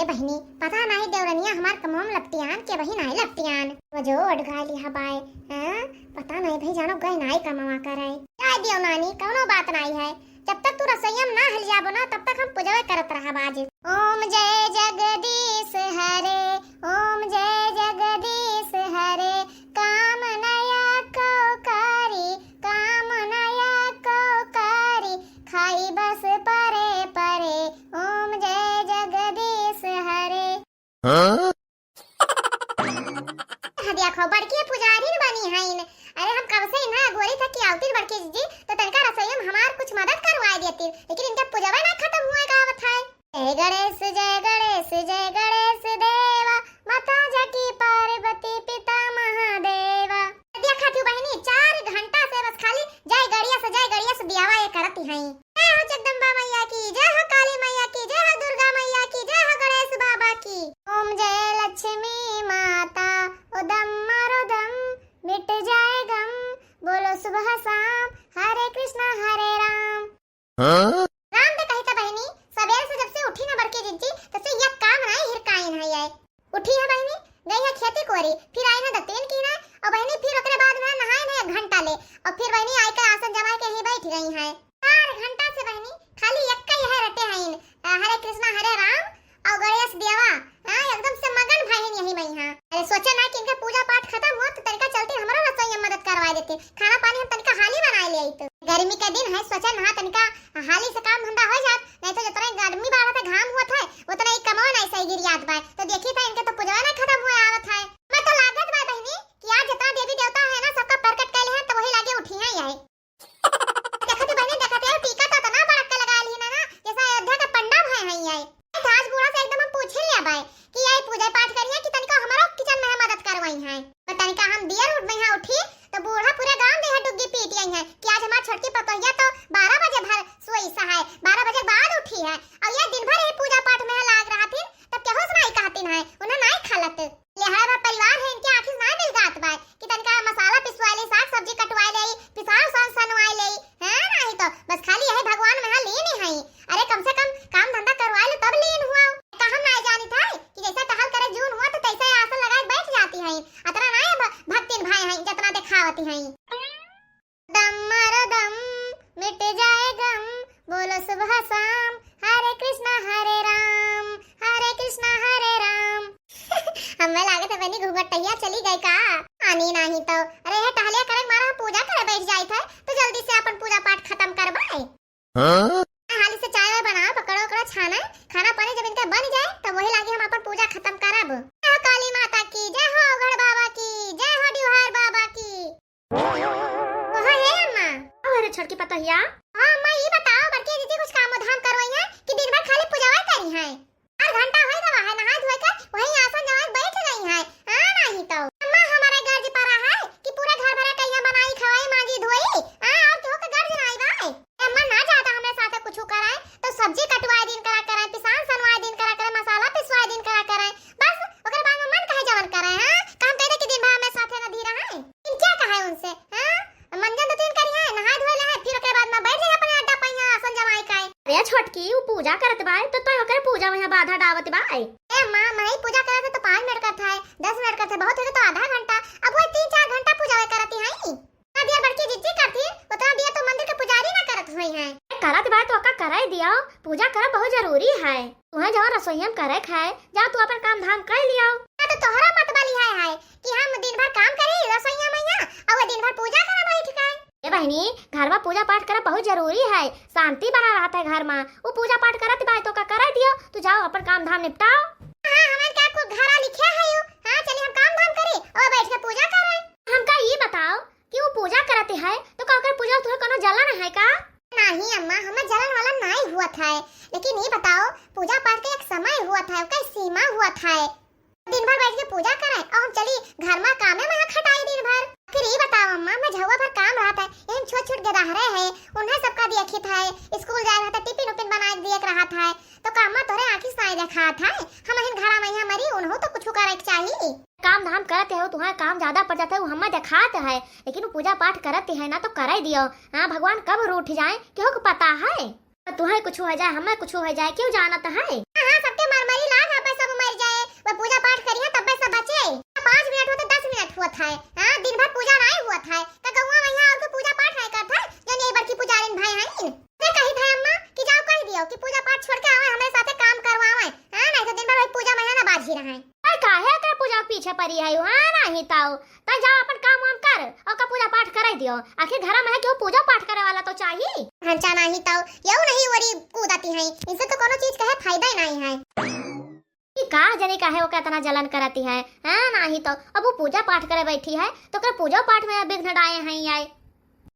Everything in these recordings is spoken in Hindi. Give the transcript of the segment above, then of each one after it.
ए बहिनी पता नहीं देवरनिया हमार कमम लपटियान के वही नहीं लपटियान वो जो अडगा लिया बाय पता नहीं भाई जानो गए नहीं कमावा करे काय दियो नानी कोनो बात नहीं है जब तक तू रसोईम ना हल जाबो ना तब तक हम पूजा करत रहा बाज ओम जय जगदीश हरे ओम जय जगदीश हरे काम नया को कारी खाई बस परे परे ओम जय जगदीश हरे हदिया खो बड़की पुजारी बनी है अरे हम कब से ना गोरी तक की आवती बड़की जी तो तनका रसोई में हमार कुछ मदद करवा देती लेकिन इनका पूजा ना खत्म हुआ गावत है जय गणेश देवा माता जकी पार्वती पिता महादेवा दिया खाती बहनी 4 घंटा से बस खाली जय गणेश बियावा ये करती हैं जय हो जगदम्बा मैया की जय हो काली मैया की जय हो दुर्गा मैया की जय हो गणेश बाबा की ओम जय लक्ष्मी माता उदम मरुदम मिट जाए गम बोलो सुबह शाम हरे कृष्णा हरे राम राम तो कहता बहनी सवेरे से जब से उठी ना बड़के जिज्जी तब से यह काम नहीं हिरकाई नहीं आए उठी है बहनी गई है खेती कोरी फिर आई ना दतेन की ना और बहनी फिर ओकरे बाद में नहाए ना 1 घंटा ले और फिर बहनी आई का आसन जमा के ही बैठ गई है 4 घंटा से बहनी खाली यक्का ही है रटे हैं हरे कृष्णा हरे राम और गणेश देवा एकदम से मगन भाई यही मैं हां अरे सोचा ना कि इनका पूजा पाठ खत्म हुआ तो तरीका चलते हमारा रसोई में मदद करवा देते खाना पानी हम तनिका हाली बना ले आई तो गर्मी का दिन है सोचा ना तनिका हाली से काम धंधा हो जात नहीं तो जितना गर्मी बढ़ा था घाम हुआ था उतना ही कमाओ ना ऐसा ही गिरियात बा तो देखी था इनके तो पूजा ना खत्म हुआ आवत है मैं तो लागत बा बहनी कि आज जितना देवी देवता है ना सबका प्रकट कैले हैं तो वही लागे उठी है यही देखते बहनी देखते टीका तो तना बड़ा के लगा ली ना जैसा अयोध्या का पंडा है यही आज बूढ़ा से एकदम हम पूछे लिया भाई कि यही पूजा पाठ करिए कि तनिका हमारा किचन में मदद करवाई है तो तनिका हम दियर उठ में यहां उठी तो बूढ़ा पूरे गांव में है डुग्गी पीटी आई है कि आज हमारी छोटकी पतोहिया तो 12 बजे भर सोई सहाय 12 बजे बाद उठी है और ये दिन भर ही पूजा पाठ में लाग रहा थी तब क्या होश नहीं कहती है उन्हें नहीं खालत लिहाजा परिवार है इनके आखिर ना मिल जात बा कि तनिका मसाला पिसवा ले साग सब्जी कटवा ले पिसाव सन सनवा ले है नहीं तो बस खाली यही भगवान में लीन ही है अरे कम से कम काम धंधा करवा ले तब लीन हुआ हम नहीं जानी था कि जैसा टहल करे जून हुआ तो तैसे आसन लगाए बैठ जाती है अतना नहीं भक्तिन भाई हैं जितना दिखावती हैं दम मर दम मिट जाए गम बोलो सुबह शाम हरे कृष्णा हरे राम हमें लागत है बनी घुघटैया चली गई का आनी नहीं तो अरे ये टहलिया करे मारा पूजा करे बैठ जाई था तो जल्दी से अपन पूजा पाठ खत्म करवाए हाली से चाय बना पकड़ो कड़ो छाना खाना पानी जब इनका बन जाए तो वही लागे हम अपन पूजा खत्म करब जय काली माता की जय हो गढ़ बाबा की जय हो डिहार बाबा की ओह हे अम्मा अरे छड़की पतहिया हां अम्मा ये बताओ बड़के दीदी कुछ काम धाम करवाई है कि दिन भर खाली पूजावा करी है 4 घंटा होई रहा है नहा धोए कर वही आसन जमा बैठ गई है नहीं तो अम्मा हमारा गर्ज पड़ा है कि पूरे घर भरा कहिया बनाई खवाई माजी धोई और तो का गर्ज नहीं भाई अम्मा ना जाता हमें साथे कुछ कराए तो सब्जी कटवाए दिन करा कराए पिसान सनवाए दिन करा कराए मसाला पिसवाए दिन करा कराए बस ओकर बाद में मन कहे जवन कराए काम करे कि दिन भर हमें साथे न धी रहा है इन क्या कहे उनसे मंजन तो तीन करी है नहा धोए ले फिर ओकर बाद में बैठ जाए अपने अड्डा पहिया आसन जमाई काए अरे छोटकी वो पूजा करत बाय तो ओकर पूजा में बाधा डावत बाय ए मां मैं पूजा करत तो 5 मिनट का था 10 मिनट का था बहुत हो तो आधा घंटा अब वो 3-4 घंटा पूजा करती है ना दिया बड़की जिज्जी करती उतना दिया तो मंदिर के पुजारी ना करत हुई है करत बाय तो ओका कराई दिया पूजा करब बहुत जरूरी है तुहे जहां रसोईया करे खाए जा तू अपन काम धाम कर लिया तो तोहरा मत बली है कि हम दिन भर काम करी रसोईया मैया और वो दिन भर पूजा करा बैठ गए ए बहनी घर में पूजा पाठ करब बहुत जरूरी है शांति बना रहता है घर में वो पूजा पाठ करत बाय तो का कराई दियो तू जाओ अपन काम धाम निपटाओ हां हमार क्या को घरा लिखे है यो हां चलिए हम काम धाम करी और बैठ के पूजा करें हमका ये बताओ कि वो पूजा करते है तो का ओकर पूजा तुहे कोनो जलन है का नहीं अम्मा हमें जलन वाला नहीं हुआ था लेकिन ये बताओ पूजा पाठ का एक समय हुआ था उसका सीमा हुआ था दिन भर बैठ के पूजा करें और हम चली घर में काम में खटाई दिन भर फिर ये बताओ अम्मा मैं झवा भर काम रहा था इन छोट के रह रहे हैं उन्हें सबका दिया था स्कूल जा रहा था टिफिन उपिन बना दिया रहा था तो काम तोरे आखिर साई देखा था हम इन घरा में यहाँ मरी उन्हों तो कुछ करे चाहिए काम धाम करते हो तुम्हारा काम ज्यादा पड़ जाता है वो हमें दिखाते है लेकिन वो पूजा पाठ करते है ना तो कर ही दियो हाँ भगवान कब रूठ जाए क्यों पता है तुम्हें कुछ हो जाए हमें कुछ हो जाए क्यों जानत है हाँ सबके मरमरी लाग है हुआ था। हां दिन भर पूजा नहीं हुआ था का गौवा मैया और को पूजा पाठ नहीं करता जन ये बार की पुजारिन भाई हैं ने कही था अम्मा कि जाओ कह दियो कि पूजा पाठ छोड़ के आवे हमारे साथे काम करवावे। हां नहीं तो दिन भर वही पूजा मैया ना बाज ही रहे। अरे काहे का पूजा पीछे पड़ी है हां नहीं ताऊ त जा अपन काम वाम कर और का पूजा पाठ कराई दियो। आखिर घर में है क्यों पूजा पाठ करे वाला तो चाहिए। हंचा नहीं ताऊ यऊ नहीं वरी कूदाती है इनसे तो कोनो चीज कहे फायदा ही नहीं है। कि का जने काहे वो कितना जलन करती है। हां नहीं तो अब वो पूजा पाठ करे बैठी है तो कर पूजा पाठ में विघ्न डाए हैं आए।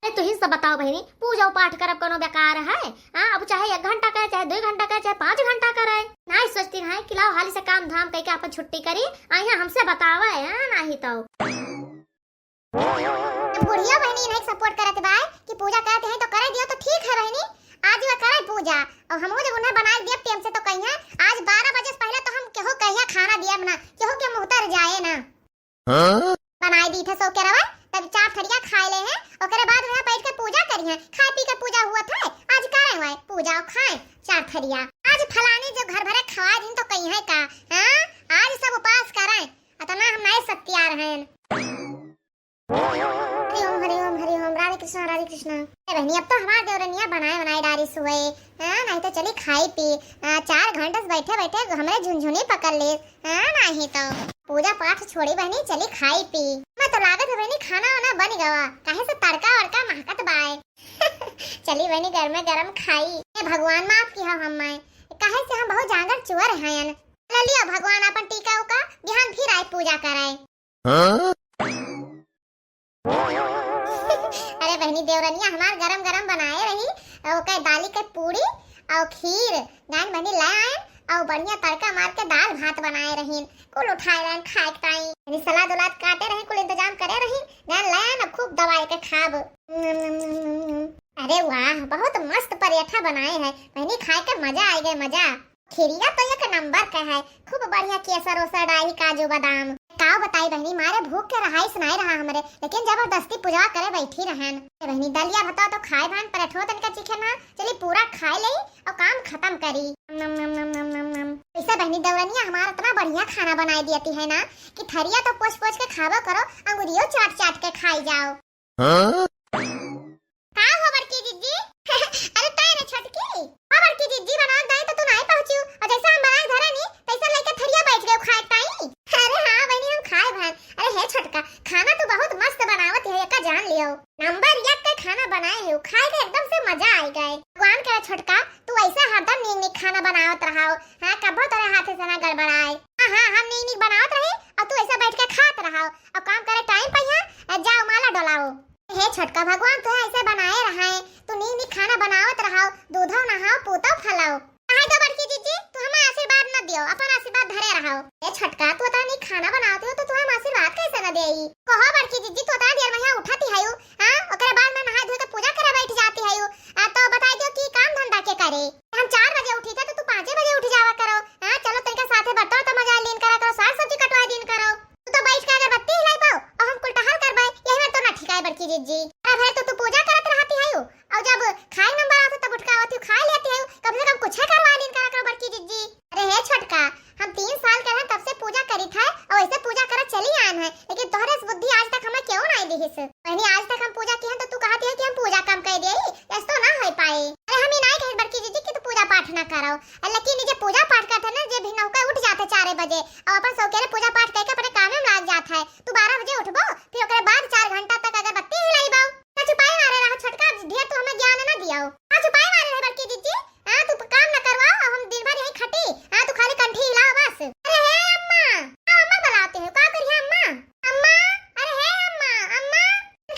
अरे तू ही सब बताओ बहनी पूजा पाठ करब कोनो बेकार है। हां अब चाहे 1 घंटा करे चाहे 2 घंटा करे चाहे 5 घंटा करे नहीं सोचती है कि लाओ हाली से काम धाम करके अपन छुट्टी करी आइया हमसे बतावे। हां नहीं तो बुढ़िया बहनी नहीं सपोर्ट करत बा कि पूजा करते हैं तो करे दियो तो ठीक है बहनी आज वो करे पूजा और हमहु जब उन्हें बना दिया टेम से तो कहिया आज 12 बजे से पहले तो हम केहो कहिया खाना दिया बना केहो के मुंह तर जाए ना। हां बनाई दी थे सो के रवा तब 4 थरिया खाए ले हैं ओकरे बाद वहां बैठ के पूजा करी है खाए पी के पूजा हुआ था आज करे हुआ पूजा और खाए 4 थरिया आज फलाने जो घर भरे खवा दिन तो कहीं है का। हां आज सब उपास करें अतना हम नहीं सकती आ रहे हैं। हरि ओम राधे कृष्णा बहनी अब तो हमारे देवरनिया बनाए डारी सुए। नहीं तो चली खाई पी 4 घंटे से बैठे बैठे हमारे झुनझुनी पकड़ ले। नहीं तो पूजा पाठ छोड़ी बहनी चली खाई पी मैं तो लागत है बहनी खाना वाना बन गवा काहे से तड़का वड़का महकत बाए। चली बहनी घर में गरम खाई भगवान माफ किया हम काहे से हम बहुत जांगर चुअर हैं लियो भगवान अपन टीका उका बिहान फिर आए पूजा कराए। अरे बहनी देवरनिया हमार गरम गरम बनाए रही और के दाली के पूरी और खीर गान बहनी लाए और बढ़िया तड़का मार के दाल भात बनाए रही कुल उठाए रही खाए ताई यानी सलाद उलाद काटे रही कुल इंतजाम करे रही गान लाए ना खूब दवाई के खाब। अरे वाह बहुत मस्त पराठा बनाए हैं बहनी खाए के मजा आ गए मजा। खीरिया तो एक नंबर का है खूब बढ़िया केसर ओसर डाली काजू बादाम काव बताई बहनी मारे भूख के रहाई सुनाई रहा हमरे लेकिन जबरदस्ती पूजा करे बैठी रहन बहनी दलिया बताओ तो खाए भान पराठो तनका चिखे ना चली पूरा खाए ले और काम खत्म करी। ऐसा बहनी देवरनिया हमारा इतना बढ़िया खाना बनाई देती है ना कि थरिया तो पोछ पोछ के खावा करो अंगुरियों चाट चाट के खाई जाओ। का हो बड़की जीजी अरे ताई ने छटकी हां बड़की जीजी बना दई तो तू नहीं पहुंची और जैसा हम बनाए धरा नी तैसा लेके थरिया बैठ गए खाए ताई। अरे हां बहनी हम खाए भान अरे हे छटका खाना तो बहुत मस्त बनावत है का जान लियो नंबर 1 का खाना बनाए हो खाए के एकदम से मजा आ गए। भगवान करे छटका तू ऐसा हरदम नीक नीक खाना बनावत रहाओ। हां कबो तेरे हाथ से ना गड़बड़ाए। हां हम नीक नीक बनावत रहे और तू ऐसा बैठ के खात रहाओ और काम करे टाइम पे जाओ माला डोलाओ। हे छटका भगवान तो ऐसे बनाए रहा है तू नीक नीक खाना बनावत रहाओ दूधो नहाओ पूतो फलाओ। हां तो बड़की जीजी तू हमें आशीर्वाद न दियो अपन आशीर्वाद धरे रहाओ। हे छटका तू तो नीक खाना बनाते हो तो तू हम आशीर्वाद कैसे न देई कहो बड़की जीजी तो ता देर में यहां उठाती है हां ओकरे बाद में नहा धो के पूजा करे बैठ जाती है तो बताई दियो कि काम धंधा के करे हम 4 बजे उठी थे तो तू 5 बजे उठ जावा करो। हां चलो तनिका साथे बताओ तो मजा लेन करा करो साग सब्जी कटवा दिन करो तू तो बैठ के अगरबत्ती हिलाई पाओ और हम कुल टहल करबे यही में तो ना ठिकाए बड़की जीजी। अरे भाई तो तू पूजा करत रहती है और जब खाए नंबर आते तब उठकावती खाए लेती है कम से कम कुछ करवा लेन करा करो बड़की जीजी। अरे हे छटका हम 3 साल के हैं तब से पूजा करी था और ऐसे पूजा करा चली आन है लेकिन तोहरे बुद्धि आज तक हमें क्यों नहीं दिहिस बहनी आज तक हम पूजा की है तो तू कहती है कि हम पूजा कम कर देई ऐसा तो ना हो पाए। अरे हम ही नहीं कहे बड़की जीजी कि तू पूजा पाठ ना करो लेकिन जे पूजा पाठ करते ना जे भी नौका उठ जाते 4 बजे और अपन सौकेरे पूजा पाठ करके अपने काम में लग जाता है तू 12 बजे उठबो फिर ओकरे बाद 4 घंटा तक अगरबत्ती हिलाइबो ना छुपाई मारे रहा छटका ढेर तो हमें ज्ञान ना दियाओ। हां छुपाई मारे रहे बड़की जीजी हां तू काम ना करवाओ हम दिन भर यही खटी हां तू खाली कंठी हिलाओ बस। अरे हे अम्मा अम्मा बुलाते हो का करिए अम्मा अम्मा अरे हे अम्मा अम्मा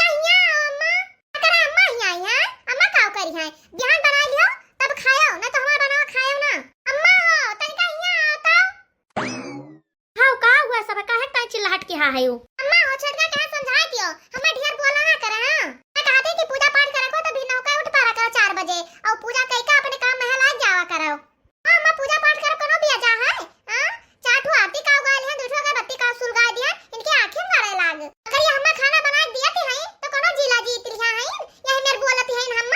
कहिया अम्मा अरे अम्मा ही आई है अम्मा का करी है बिहान बना लियो तब खाओ ना तो हमारा बनाओ खाओ ना अम्मा हो तनिका हिया आओ तो। हां का हुआ सब काहे ता चिल्लाहट के हा है अम्मा हो छटका कहां समझाई दियो हमें ढेर बोला ना करे। हां मैं कहते कि पूजा पाठ करे को तो भी नौका उठ पारा करो 4 बजे और पूजा कई का अपने काम में लाग जावा करो। हां अम्मा पूजा पाठ करे कोनो भी जा है हां 4 ठो आरती का उगाल है 2 ठो अगरबत्ती का सुलगा दिया इनके आंखें मारे लाग अगर ये हमें खाना बना दिया थे है तो कोनो जिला जीत लिया है यही मेरे बोलत है हम।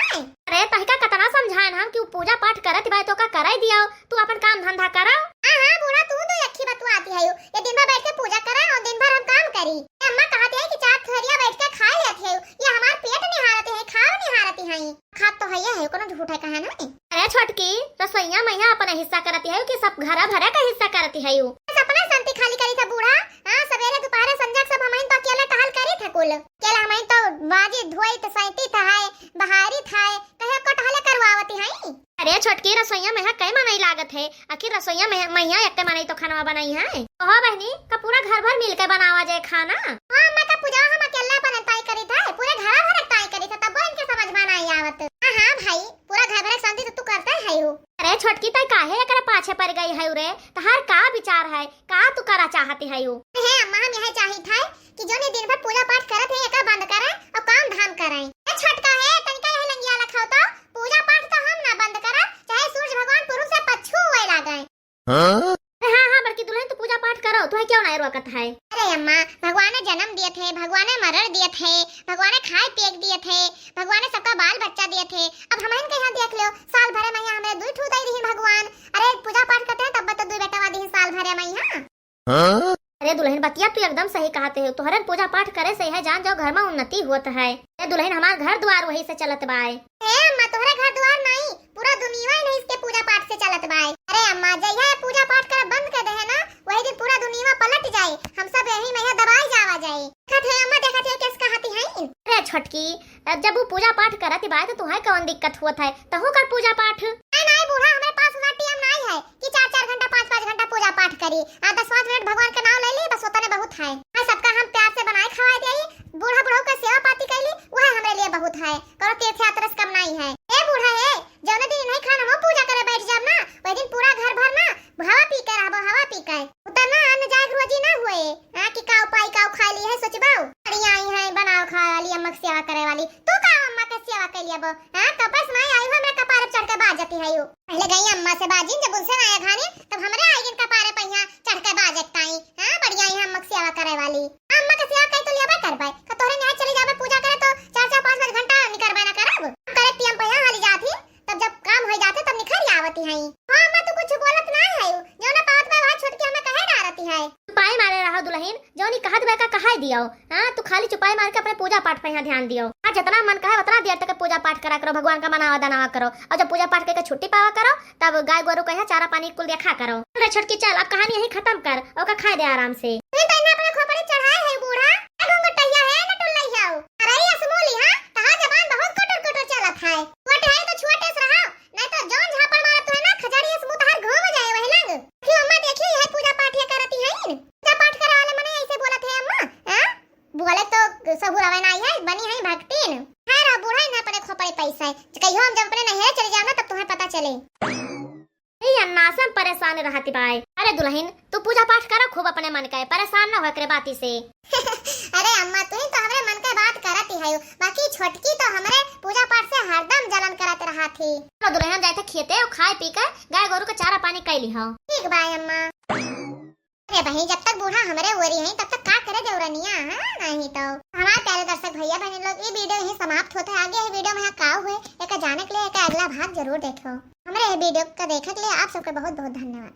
अरे तहका कतना समझाएन हम कि पूजा पाठ करत भाई तो का कराई दिया तू अपन काम धंधा करो। हां हां बूढ़ा तू तो अच्छी बात आती है ये दिन भर बैठ के पूजा करा और दिन भर हम काम करी अम्मा कहते थरिया बैठ के खा लेत है, ये हमार पेट निहारत है, खाओ निहारत है। खात तो है कोनो झूठ है कहा ना। अरे छोटकी रसोईया मैया अपना हिस्सा करती है कि सब घरा भरा का हिस्सा करती है। अपना शांति खाली करी था बूढ़ा। हां सवेरे दोपहर संध्या सब हमें तो अकेला टहल करी था कुल। केला हमें तो बाजी धोई तो सैती था है, बहारी था है, कहे को टहले करवावती है। अरे छोटकी रसोईया में कई मनाई लागत है, आखिर रसोईया में मैया एक मनाई तो खाना बनाई है। ओहो बहनी का पूरा घर भर मिलकर बनावा जाए खाना। हां अम्मा का पूजा हम अकेला बनताई करी था, पूरे घर भर ताई करी था, तब इनके समझ में नहीं आवत। हां भाई पूरा घर भर शांति तो तू करता है हो। अरे छोटकी तई काहे एकरा पाछे पड़ गई है रे? तहार का विचार है, का तू करा चाहती है यू? है अम्मा हम यह चाही था कि जो ने दिन भर पूजा पाठ करत है एका बंद करे और काम धाम कराए। ए छोटका है तनिका यह लंगिया लखाओ तो पूजा पाठ तो हम ना बंद करा, चाहे सूरज भगवान पूर्व से पछू होए लागे। हां हां बड़की दुल्हन तू पूजा पाठ करो, तू क्यों नहीं रोकत है? अरे अम्मा भगवान ने जन्म दिए थे, भगवान ने मरण दिए थे, भगवान ने खाए पिए दिए थे, भगवान ने सबका बाल बच्चा दिए थे। अब हम इनके यहाँ देख लो साल भरे में हमें दूध ठूदाई दी भगवान। अरे पूजा पाठ करते हैं तब तो दू बेटा वादी साल भरे में यहाँ। अरे दुल्हन बतिया तू एकदम सही कहते हो, तोहरे पूजा पाठ करे से है जान जाओ घर में उन्नति होत है। ए दुल्हन हमार घर द्वार वही से चलत बाए। ए अम्मा तोहरे घर द्वार नहीं, पूरा दुनिया ही नहीं इसके पूजा पाठ से चलत बाए। अरे अम्मा जइया पूजा पाठ कर बंद कर दे है ना, वही दिन पूरा दुनिया पलट जाए, हम सब यही में दबाई जावा जाए। कहत है अम्मा देखत है किस कहती है। अरे छोटकी जब वो पूजा पाठ करत बाए तो तुहाई कौन दिक्कत होत है, तहु कर पूजा पाठ। नहीं बूढ़ा हमारे पास उतना टाइम नहीं है कि 4-4 घंटा 5-5 घंटा पूजा पाठ करी। 10-5 मिनट भगवान का नाम ले ली बस उतने बहुत है। सबका हम प्यार से बनाए खवाए देई, बूढ़ा बूढ़ा का सेवा पाती कैली वह हमारे लिए बहुत है। करो तीर्थ यात्रा से कम नहीं है। ए बूढ़ा है जौन दिन नहीं खाना हम पूजा करे बैठ जाब ना, वही दिन पूरा घर भर ना हवा पी कर रहबो, हवा पी कर उतना अन्न जाग रोजी ना हुए। हां कि काऊ पाई काऊ खा ली है सोचबाऊ बढ़िया आई है बनाओ खा वाली अम्मा की सेवा करे वाली। तू का अम्मा के सेवा कर लिया बो? हां कपस में आई हो मेरे कपार चढ़ के बाज जाती है। पहले गई अम्मा से बाजी, जब उनसे आया खाने तब हमरे आई जिन कपारे पहिया चढ़ के बाजताई। हां बढ़िया आई अम्मा की सेवा करे वाली। अम्मा के सेवा कई तो लिया करबे का तोरे नहीं चली जाबे पूजा करे तो 4-4-5 घंटा निकरबे ना करब। करे टीएम पहिया हाली जाती तब जब काम हो जाते तब निखर आवती है। हां अम्मा तू कुछ बोलत ना है, जो ना पावत में वहां छोड़ के हमें कहे डारती है। चुपाई मारे रहा दुल्हन, जोनी कहत बे का कहाई दियो। हां तू खाली चुपाई मार के अपने पूजा पाठ पे यहाँ ध्यान दियो। हां जितना मन कहे उतना देर तक पूजा पाठ करा करो, भगवान का मनावा दानावा करो, और जब पूजा पाठ करके छुट्टी पावा करो तब गाय गोरु कहे चारा पानी कुल देखा करो। अरे छोटकी चल अब कहानी यही खत्म कर और का खाए दे आराम से। तू तन्ने अपने खोपड़ी चढ़ाए है बूढ़ा, घुंघटैया है ना टुल्लई है। अरे ये असमोली हां तहां जबान बहुत कटर कटर चलत है। छोटे है तो छोटे से रहो, नहीं तो जौन झापड़ मारत है ना खजारी से मुंह तहार घूम जाए वही लंग। क्यों अम्मा देखी है पूजा पाठ ये करती है। पूजा पाठ करे वाले मने ऐसे बोलत है अम्मा। हां बोले तो सब रवे नहीं है, बनी है भक्तिन। है रा बूढ़ा ना अपने खोपड़ी पैसा है, कहियो हम जब अपने नहरे चले जाओ ना तब तुम्हें पता चले। ए अन्ना से परेशान रहती बाई। अरे दुल्हन तू पूजा पाठ करो खूब अपने मन का, परेशान न हो करे बाती से। अरे अम्मा तू ही तो हमरे मन के बात करती है, बाकी छोटकी तो हमरे पूजा पाठ से हरदम जलन करत रहा थी। तो दुल्हन जाए थे खेते और खाए पी कर गाय गोरु का चारा पानी कैली हो। ठीक बाय अम्मा। अरे भाई जब तक बूढ़ा हमरे ओरी है तब तक का करे जौरनिया। हां नहीं तो हमारे प्यारे दर्शक भैया बहन लोग ये वीडियो यहीं समाप्त होता है। आगे ये वीडियो में का हुए एक जाने के लिए एक अगला भाग जरूर देखो। हमारे ये वीडियो को देखने के लिए आप सबका बहुत बहुत धन्यवाद।